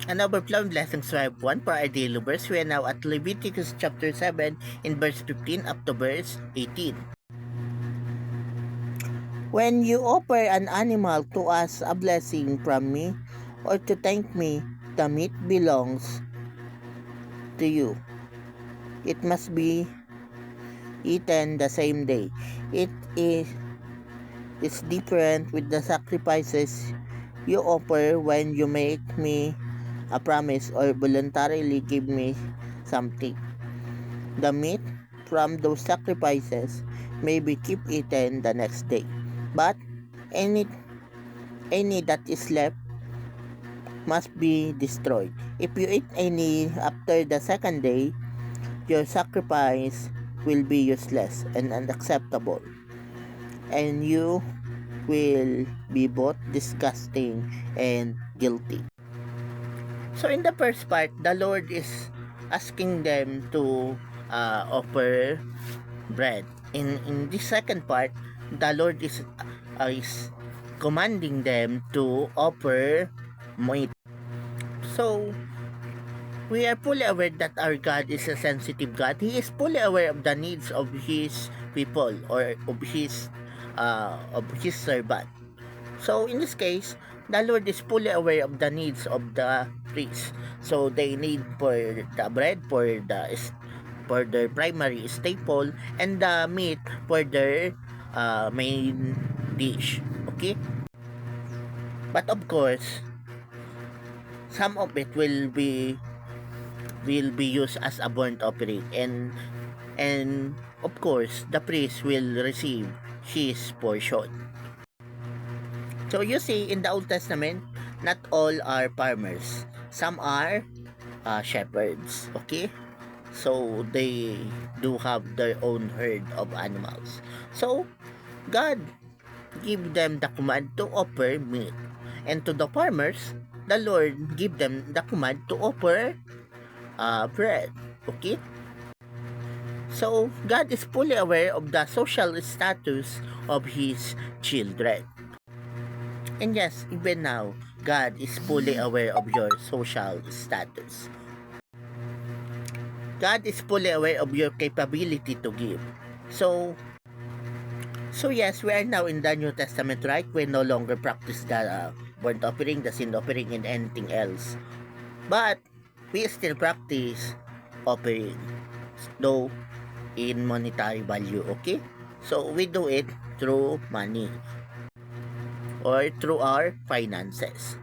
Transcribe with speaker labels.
Speaker 1: An overflowing blessings we have one for our daily verse. We are now at Leviticus chapter 7 in verse 15 up to verse 18. When you offer an animal to ask a blessing from me or to thank me, the meat belongs to you. It must be eaten the same day. It's different with the sacrifices you offer when you make me a promise or voluntarily give me something. The meat from those sacrifices may be keep eaten the next day, but any that is left must be destroyed. If you eat any after the second day, your sacrifice will be useless and unacceptable, and you will be both disgusting and guilty. So in the first part, the Lord is asking them to offer bread. In the second part, the Lord is commanding them to offer meat. So we are fully aware that our God is a sensitive God. He is fully aware of the needs of His people or of His servant. So in this case, the Lord is fully aware of the needs of the priests. So they need for the bread for their primary staple and the meat for their main dish. Okay? But of course, some of it will be used as a burnt offering, and of course the priest will receive his portion. So you see, in the Old Testament, not all are farmers. Some are shepherds. Okay? So they do have their own herd of animals. So God give them the command to offer meat. And to the farmers, the Lord give them the command to offer bread. Okay? So God is fully aware of the social status of His children. And yes, even now, God is fully aware of your social status. God is fully aware of your capability to give. So yes, we are now in the New Testament, right? We no longer practice the burnt offering, the sin offering, and anything else. But we still practice offering, though in monetary value, okay? So we do it through money or through our finances.